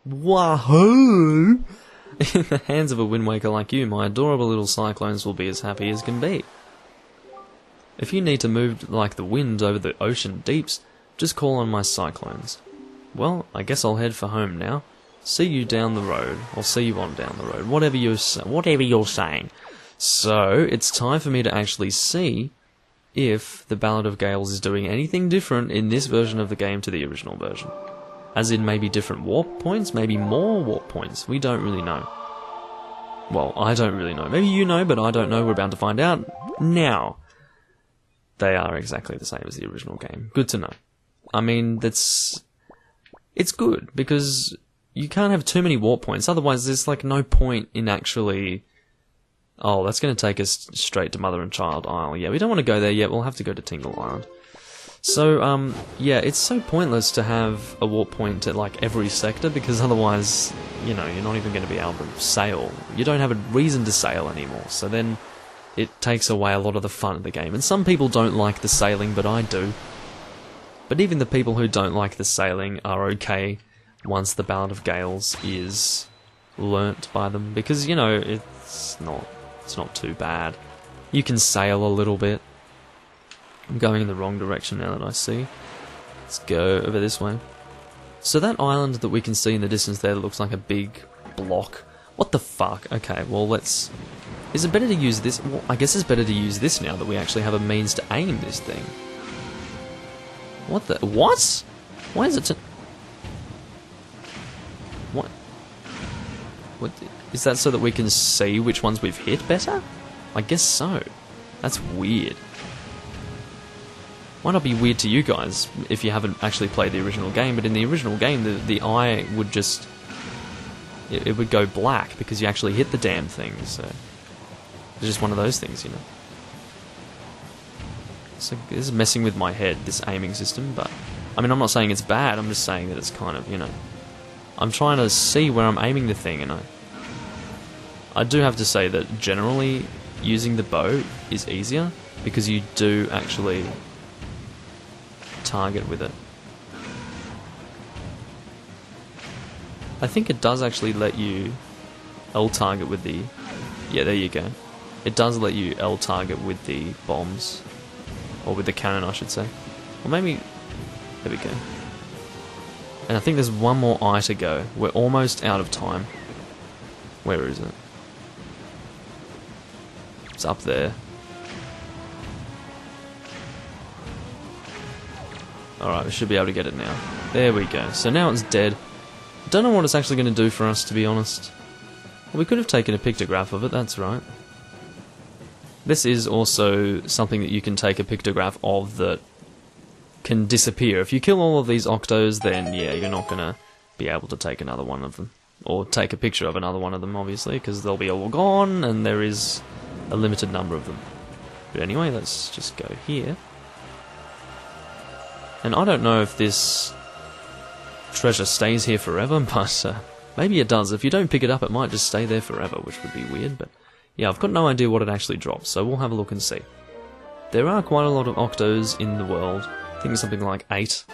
Wahoo! In the hands of a Wind Waker like you, my adorable little cyclones will be as happy as can be. If you need to move like the wind over the ocean deeps, just call on my cyclones. Well, I guess I'll head for home now. See you down the road, or see you on down the road, whatever you're saying. So, it's time for me to actually see if the Ballad of Gales is doing anything different in this version of the game to the original version. As in maybe different warp points, maybe more warp points. We don't really know. Well, I don't really know. Maybe you know, but I don't know. We're about to find out now. They are exactly the same as the original game. Good to know. I mean, it's good, because you can't have too many warp points, otherwise there's like no point in actually... Oh, that's going to take us straight to Mother and Child Isle. Yeah, we don't want to go there yet, we'll have to go to Tingle Island. So, yeah, it's so pointless to have a warp point at like every sector, because otherwise, you know, you're not even going to be able to sail. You don't have a reason to sail anymore, so then it takes away a lot of the fun of the game. And some people don't like the sailing, but I do. But even the people who don't like the sailing are okay once the Ballad of Gales is learnt by them, because, you know, it's not too bad. You can sail a little bit. I'm going in the wrong direction now that I see. Let's go over this way. So that island that we can see in the distance there looks like a big block. What the fuck? Okay, well let's... Is it better to use this? Well, I guess it's better to use this now that we actually have a means to aim this thing. What the... What? Why is it... What? What? Is that so that we can see which ones we've hit better? I guess so. That's weird. Might not be weird to you guys if you haven't actually played the original game, but in the original game the eye would just... It would go black because you actually hit the damn thing, so... It's just one of those things, you know. So this is messing with my head, this aiming system, but... I mean, I'm not saying it's bad, I'm just saying that it's kind of, you know... I'm trying to see where I'm aiming the thing, and I do have to say that generally using the bow is easier, because you do actually target with it. I think it does actually let you L-target with the... Yeah, there you go. It does let you L-target with the bombs. Or with the cannon, I should say. Or maybe... There we go. And I think there's one more eye to go. We're almost out of time. Where is it? It's up there. Alright, we should be able to get it now. There we go. So now it's dead. Don't know what it's actually going to do for us, to be honest. Well, we could have taken a pictograph of it, that's right. This is also something that you can take a pictograph of that can disappear. If you kill all of these octos, then yeah, you're not going to be able to take another one of them. Or take a picture of another one of them, obviously, because they'll be all gone, and there is a limited number of them. But anyway, let's just go here. And I don't know if this treasure stays here forever, but maybe it does. If you don't pick it up, it might just stay there forever, which would be weird, but yeah, I've got no idea what it actually drops, so we'll have a look and see. There are quite a lot of octos in the world. I think it's something like 8.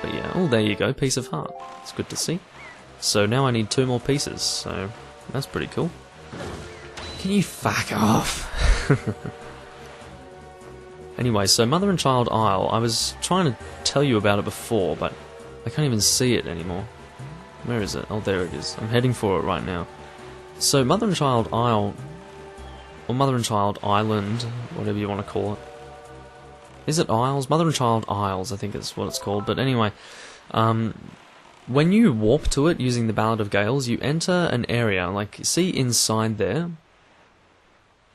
But yeah, oh, there you go, piece of heart. It's good to see. So now I need 2 more pieces, so that's pretty cool. Can you fuck off? Anyway, so Mother and Child Isle, I was trying to tell you about it before, but I can't even see it anymore. Where is it? Oh, there it is. I'm heading for it right now. So Mother and Child Isle, or Mother and Child Island, whatever you want to call it. Is it Isles? Mother and Child Isles, I think is what it's called. But anyway, when you warp to it using the Ballad of Gales, you enter an area, like, see inside there?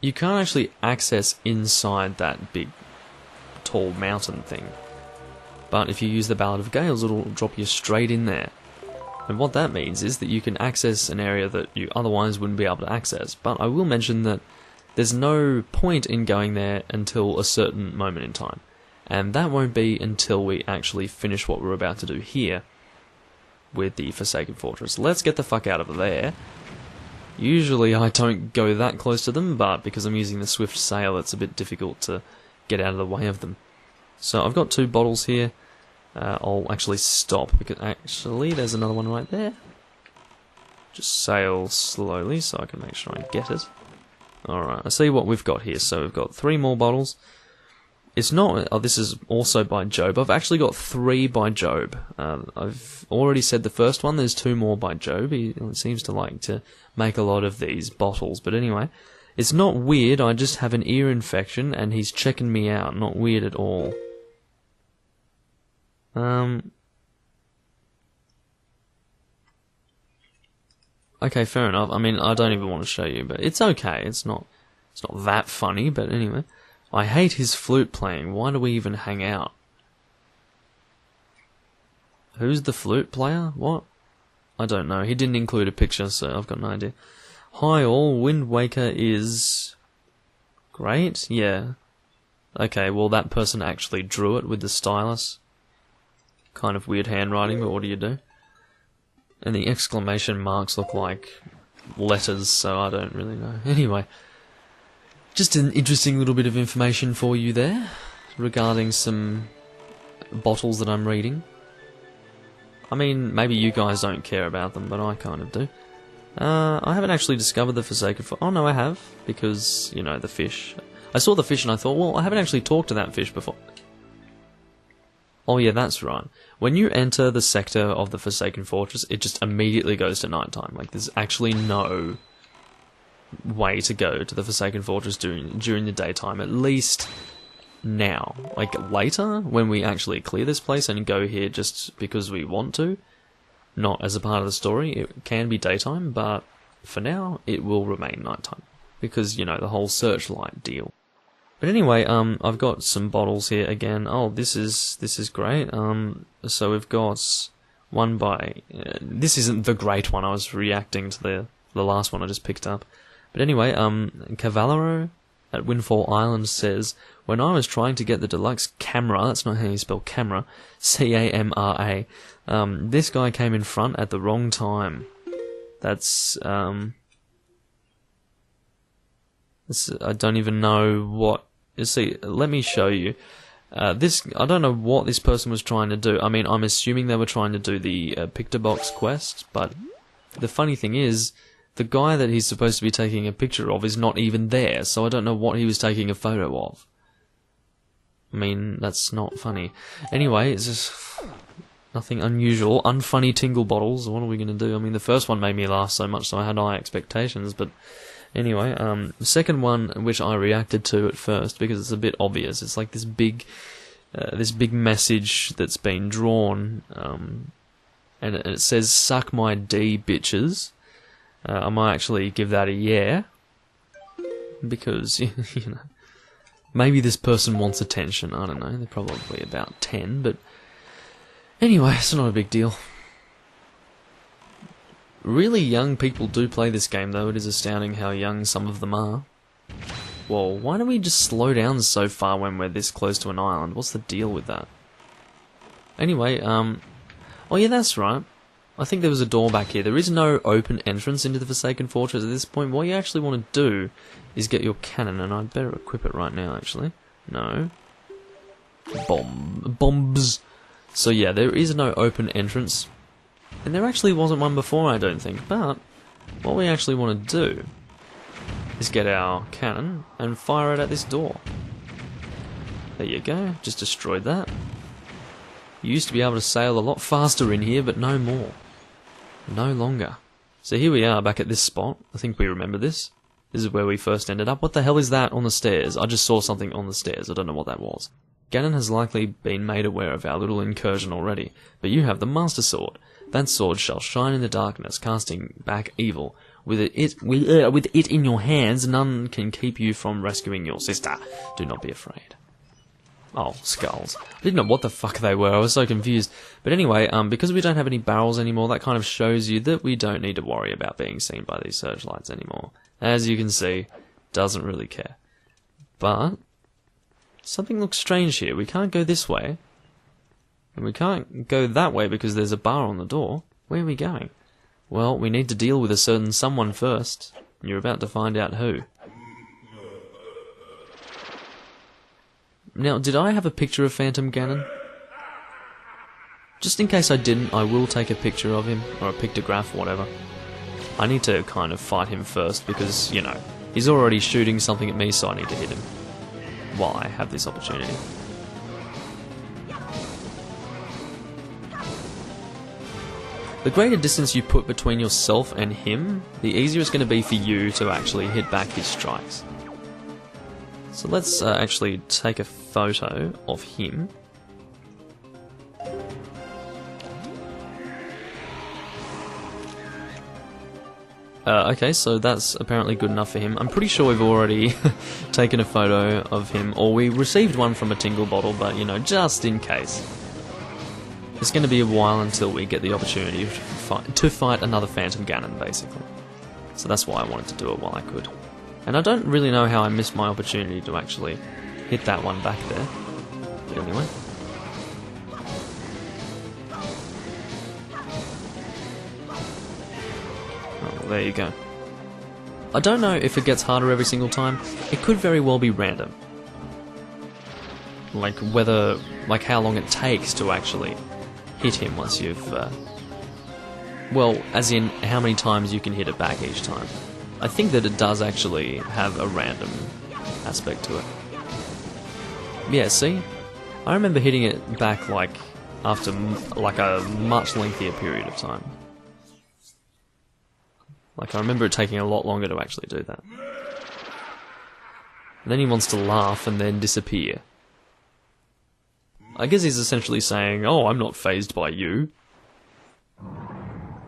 You can't actually access inside that big, tall mountain thing. But if you use the Ballad of Gales, it'll drop you straight in there. And what that means is that you can access an area that you otherwise wouldn't be able to access. But I will mention that there's no point in going there until a certain moment in time. And that won't be until we actually finish what we're about to do here with the Forsaken Fortress. Let's get the fuck out of there. Usually I don't go that close to them, but because I'm using the Swift Sail, it's a bit difficult to get out of the way of them. So I've got 2 bottles here. I'll actually stop, because actually there's another one right there. Just sail slowly so I can make sure I get it. Alright, I see what we've got here. So we've got 3 more bottles. It's not... Oh, this is also by Job. I've actually got 3 by Job. I've already said the first one. There's 2 more by Job. He seems to like to make a lot of these bottles. But anyway, it's not weird. I just have an ear infection and he's checking me out. Not weird at all. Okay, fair enough. I mean, I don't even want to show you, but it's okay. It's not that funny, but anyway. I hate his flute playing. Why do we even hang out? Who's the flute player? What? I don't know. He didn't include a picture, so I've got no idea. Hi all, Wind Waker is... great? Yeah. Okay, well that person actually drew it with the stylus. Kind of weird handwriting, but what do you do? And the exclamation marks look like letters, so I don't really know. Anyway, just an interesting little bit of information for you there regarding some bottles that I'm reading. I mean, maybe you guys don't care about them, but I kind of do. I haven't actually discovered the Forsaken Fortress. Oh no, I have, because, you know, the fish. I saw the fish and I thought, well, I haven't actually talked to that fish before. Oh yeah, that's right. When you enter the sector of the Forsaken Fortress, it just immediately goes to nighttime. Like, there's actually no way to go to the Forsaken Fortress during the daytime, at least now. Like, later, when we actually clear this place and go here just because we want to, not as a part of the story, it can be daytime, but for now, it will remain nighttime. Because, you know, the whole searchlight deal. But anyway, I've got some bottles here again. Oh, this is great. So we've got one by... this isn't the great one. I was reacting to the last one I just picked up. But anyway, Cavallero at Windfall Island says, when I was trying to get the deluxe camera, that's not how you spell camera, C-A-M-R-A, this guy came in front at the wrong time. That's, I don't even know what... See, let me show you. I don't know what this person was trying to do. I mean, I'm assuming they were trying to do the picture box quest, but the funny thing is, the guy that he's supposed to be taking a picture of is not even there, so I don't know what he was taking a photo of. I mean, that's not funny. Anyway, it's just nothing unusual. Unfunny tingle bottles, what are we going to do? I mean, the first one made me laugh so much, so I had high expectations, but... Anyway, the second one, which I reacted to at first, because it's a bit obvious, it's like this big message that's been drawn, and it says, "Suck my D, bitches." I might actually give that a yeah, because, you know, maybe this person wants attention, I don't know, they're probably about 10, but anyway, it's not a big deal. Really young people do play this game, though. It is astounding how young some of them are. Whoa, why do we just slow down so far when we're this close to an island? What's the deal with that? Anyway, oh yeah, that's right. I think there was a door back here. There is no open entrance into the Forsaken Fortress at this point. What you actually want to do is get your cannon, and I'd better equip it right now, actually. No. Bombs. So yeah, there is no open entrance. And there actually wasn't one before, I don't think, but what we actually want to do is get our cannon and fire it at this door. There you go, just destroyed that. You used to be able to sail a lot faster in here, but no more. No longer. So here we are back at this spot. I think we remember this. This is where we first ended up. What the hell is that on the stairs? I just saw something on the stairs. I don't know what that was. Ganon has likely been made aware of our little incursion already, but you have the Master Sword. That sword shall shine in the darkness, casting back evil. With it in your hands, none can keep you from rescuing your sister. Do not be afraid. Oh, skulls. I didn't know what the fuck they were, I was so confused. But anyway, because we don't have any barrels anymore, that kind of shows you that we don't need to worry about being seen by these searchlights anymore. As you can see, doesn't really care. But something looks strange here. We can't go this way. And we can't go that way because there's a bar on the door. Where are we going? Well, we need to deal with a certain someone first. And you're about to find out who. Now, did I have a picture of Phantom Ganon? Just in case I didn't, I will take a picture of him, or a pictograph, whatever. I need to kind of fight him first, because, you know, he's already shooting something at me, so I need to hit him while I have this opportunity. The greater distance you put between yourself and him, the easier it's going to be for you to actually hit back his strikes. So let's actually take a photo of him. Okay, so that's apparently good enough for him. I'm pretty sure we've already taken a photo of him, or we received one from a tingle bottle, but you know, just in case. It's going to be a while until we get the opportunity to fight another Phantom Ganon, basically. So that's why I wanted to do it while I could. And I don't really know how I missed my opportunity to actually hit that one back there. But anyway. Oh, there you go. I don't know if it gets harder every single time. It could very well be random. Like whether, like how long it takes to actually hit him once you've, well, as in how many times you can hit it back each time. I think that it does actually have a random aspect to it. Yeah, see? I remember hitting it back like after like a much lengthier period of time. Like I remember it taking a lot longer to actually do that. And then he wants to laugh and then disappear. I guess he's essentially saying, oh, I'm not fazed by you.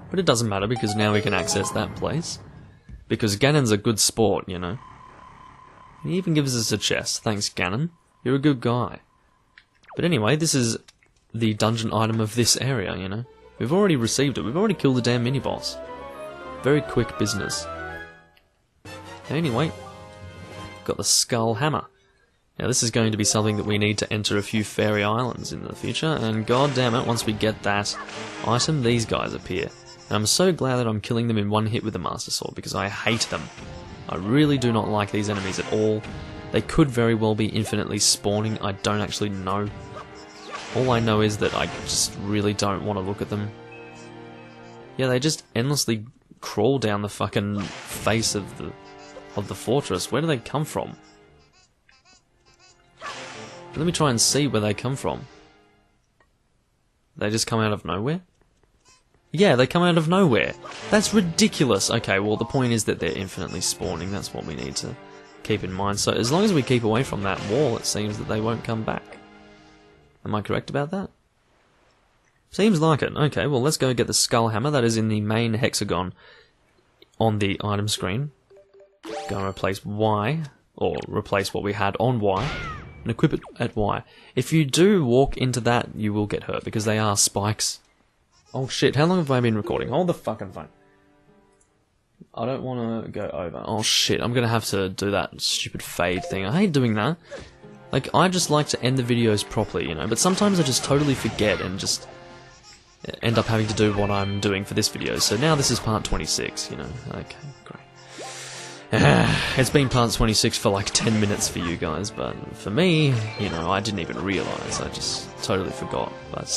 But it doesn't matter because now we can access that place. Because Ganon's a good sport, you know. He even gives us a chest. Thanks, Ganon. You're a good guy. But anyway, this is the dungeon item of this area, you know. We've already received it. We've already killed the damn mini-boss. Very quick business. Anyway, got the Skull Hammer. Now this is going to be something that we need to enter a few fairy islands in the future, and god damn it, once we get that item, these guys appear. And I'm so glad that I'm killing them in one hit with the Master Sword, because I hate them. I really do not like these enemies at all. They could very well be infinitely spawning, I don't actually know. All I know is that I just really don't want to look at them. Yeah, they just endlessly crawl down the fucking face of the fortress. Where do they come from? Let me try and see where they come from. They just come out of nowhere? Yeah, they come out of nowhere. That's ridiculous. Okay, well the point is that they're infinitely spawning. That's what we need to keep in mind. So as long as we keep away from that wall, it seems that they won't come back. Am I correct about that? Seems like it. Okay, well let's go get the Skull Hammer. That is in the main hexagon on the item screen. Go and replace Y, or replace what we had on Y. And equip it at Y. If you do walk into that, you will get hurt, because they are spikes. Oh shit, how long have I been recording? Hold the fucking phone. I don't want to go over. Oh shit, I'm gonna have to do that stupid fade thing. I hate doing that. Like, I just like to end the videos properly, you know, but sometimes I just totally forget and just end up having to do what I'm doing for this video. So now this is part 26, you know. Okay, great. It's been part 26 for like 10 minutes for you guys, but for me, you know, I didn't even realise, I just totally forgot. But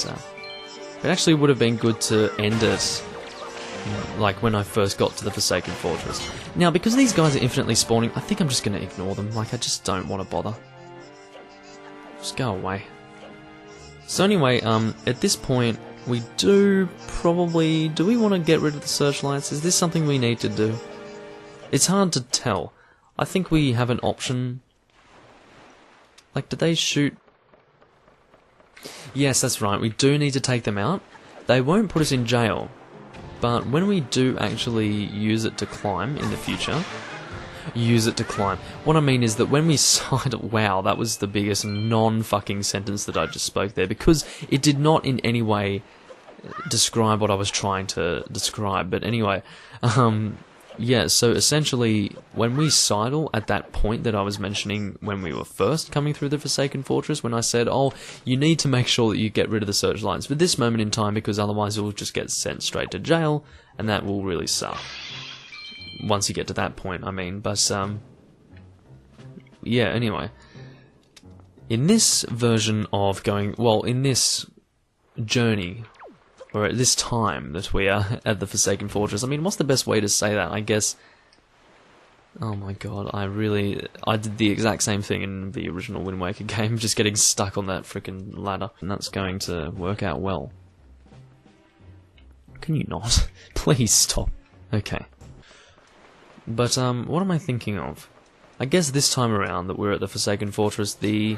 it actually would have been good to end it like when I first got to the Forsaken Fortress. Now, because these guys are infinitely spawning, I think I'm just going to ignore them. Like, I just don't want to bother. Just go away. So anyway, at this point, we do probably... Do we want to get rid of the searchlights? Is this something we need to do? It's hard to tell. I think we have an option. Like, do they shoot? Yes, that's right. We do need to take them out. They won't put us in jail. But when we do actually use it to climb in the future... Use it to climb. What I mean is that when we sight... Wow, that was the biggest non-fucking sentence that I just spoke there. Because it did not in any way describe what I was trying to describe. But anyway... Yeah, so essentially, when we sidle at that point that I was mentioning when we were first coming through the Forsaken Fortress, when I said, oh, you need to make sure that you get rid of the searchlights for this moment in time, because otherwise you'll just get sent straight to jail, and that will really suck. Once you get to that point, I mean, but, yeah, anyway. In this version of going, well, in this journey, or at this time that we are at the Forsaken Fortress. I mean, what's the best way to say that? I guess... Oh my god, I did the exact same thing in the original Wind Waker game, just getting stuck on that freaking ladder. And that's going to work out well. Can you not? Please stop. Okay. But, what am I thinking of? I guess this time around that we're at the Forsaken Fortress, the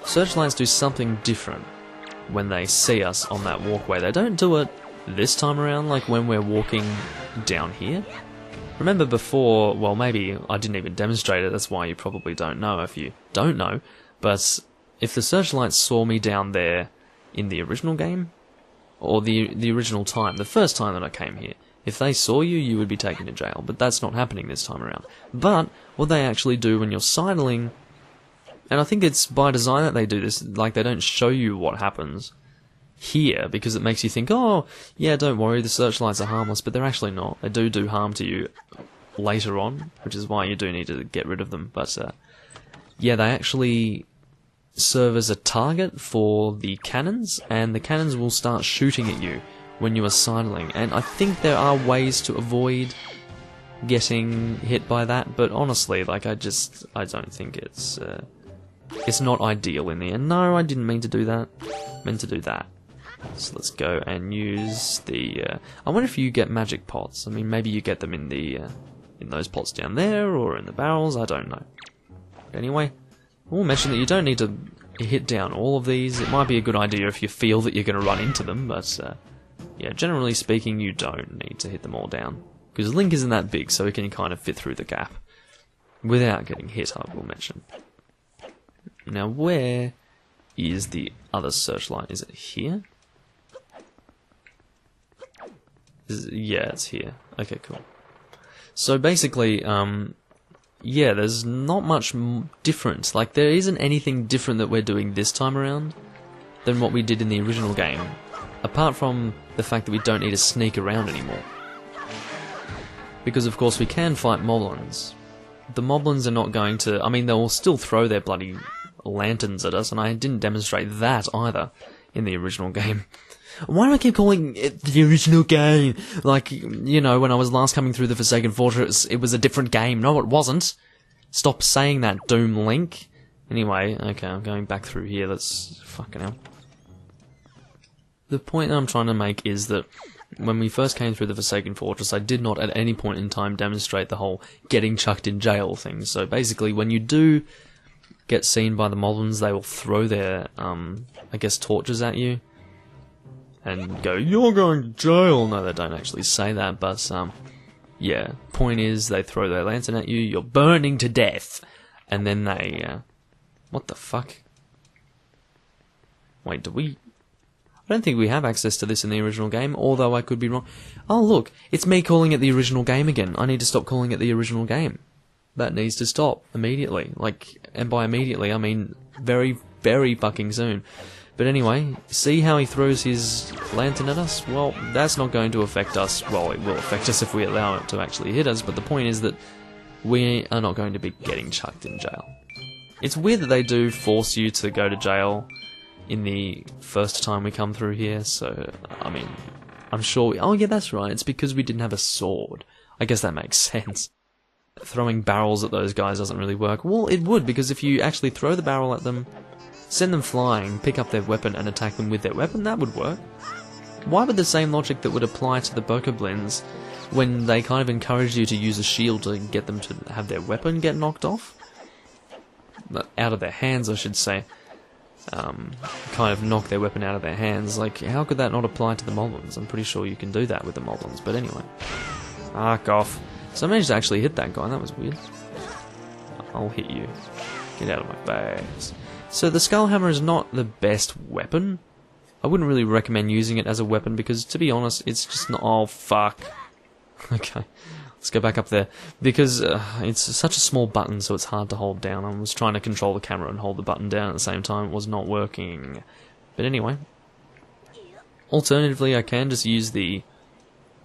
searchlights do something different when they see us on that walkway. They don't do it this time around like when we're walking down here. Remember before, well maybe I didn't even demonstrate it, that's why you probably don't know if you don't know, but if the searchlights saw me down there in the original game, or the original time, the first time that I came here, if they saw you, you would be taken to jail, but that's not happening this time around. But what they actually do when you're sidling, and I think it's by design that they do this, like they don't show you what happens here, because it makes you think, oh, yeah, don't worry, the searchlights are harmless, but they're actually not. They do harm to you later on, which is why you do need to get rid of them. But, yeah, they actually serve as a target for the cannons, and the cannons will start shooting at you when you are sidling. And I think there are ways to avoid getting hit by that, but honestly, like, I don't think it's not ideal in the end. No, I didn't mean to do that. I meant to do that. So let's go and use the... I wonder if you get magic pots. I mean, maybe you get them in the in those pots down there, or in the barrels, I don't know. Anyway, we'll mention that you don't need to hit down all of these. It might be a good idea if you feel that you're going to run into them, but yeah, generally speaking, you don't need to hit them all down. Because Link isn't that big, so he can kind of fit through the gap. Without getting hit, I will mention. Now, where is the other searchlight? Is it here? Yeah, it's here. Okay, cool. So basically, yeah, there's not much difference. Like, there isn't anything different that we're doing this time around than what we did in the original game. Apart from the fact that we don't need to sneak around anymore. Because, of course, we can fight moblins. The moblins are not going to... I mean, they'll still throw their bloody lanterns at us, and I didn't demonstrate that either in the original game. Why do I keep calling it the original game? Like, you know, when I was last coming through the Forsaken Fortress, it was a different game. No, it wasn't. Stop saying that, Doom Link. Anyway, okay, I'm going back through here. That's fucking hell. The point I'm trying to make is that when we first came through the Forsaken Fortress, I did not at any point in time demonstrate the whole getting chucked in jail thing. So basically, when you do get seen by the moblins, they will throw their, I guess, torches at you. And go, you're going to jail! No, they don't actually say that, but, yeah. Point is, they throw their lantern at you, you're burning to death! And then they, what the fuck? Wait, do we... I don't think we have access to this in the original game, although I could be wrong. Oh, look, it's me calling it the original game again. I need to stop calling it the original game. That needs to stop immediately. Like, and by immediately, I mean very, very fucking soon. But anyway, see how he throws his lantern at us? Well, that's not going to affect us. Well, it will affect us if we allow it to actually hit us, but the point is that we are not going to be getting chucked in jail. It's weird that they do force you to go to jail in the first time we come through here, so, I mean, I'm sure oh yeah, that's right, it's because we didn't have a sword. I guess that makes sense. Throwing barrels at those guys doesn't really work. Well, it would, because if you actually throw the barrel at them, send them flying, pick up their weapon and attack them with their weapon, that would work. Why would the same logic that would apply to the bokoblins when they kind of encourage you to use a shield to get them to have their weapon get knocked off? Out of their hands, I should say. Kind of knock their weapon out of their hands. Like, how could that not apply to the moblins? I'm pretty sure you can do that with the moblins, but anyway. Arc off. So I managed to actually hit that guy, that was weird. I'll hit you. Get out of my face. So the Skullhammer is not the best weapon. I wouldn't really recommend using it as a weapon because, to be honest, it's just not... Oh, fuck. Okay, let's go back up there. Because it's such a small button, so it's hard to hold down. I was trying to control the camera and hold the button down at the same time. It was not working. But anyway. Alternatively, I can just use the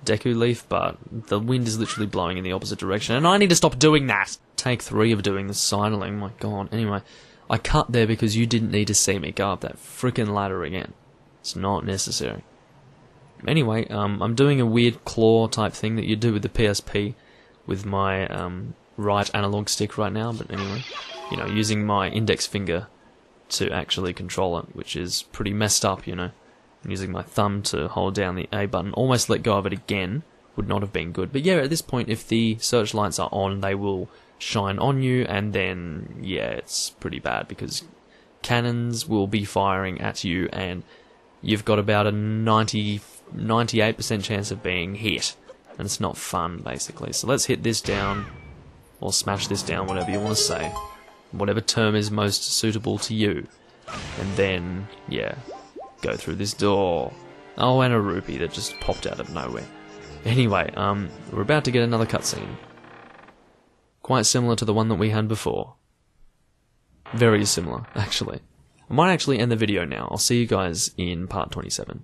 Deku Leaf, but the wind is literally blowing in the opposite direction, and I need to stop doing that! Take 3 of doing the sidling, my god. Anyway. I cut there because you didn't need to see me go up that frickin' ladder again. It's not necessary. Anyway, I'm doing a weird claw type thing that you do with the PSP with my right analog stick right now, but anyway, you know, using my index finger to actually control it, which is pretty messed up, you know. I'm using my thumb to hold down the A button, almost let go of it again, would not have been good. But yeah, at this point, if the searchlights are on, they will shine on you, and then, yeah, it's pretty bad, because cannons will be firing at you, and you've got about a 98% chance of being hit, and it's not fun, basically. So let's hit this down, or smash this down, whatever you want to say, whatever term is most suitable to you, and then, yeah, go through this door. Oh, and a rupee that just popped out of nowhere. Anyway, we're about to get another cutscene. Quite similar to the one that we had before. Very similar, actually. I might actually end the video now. I'll see you guys in part 27.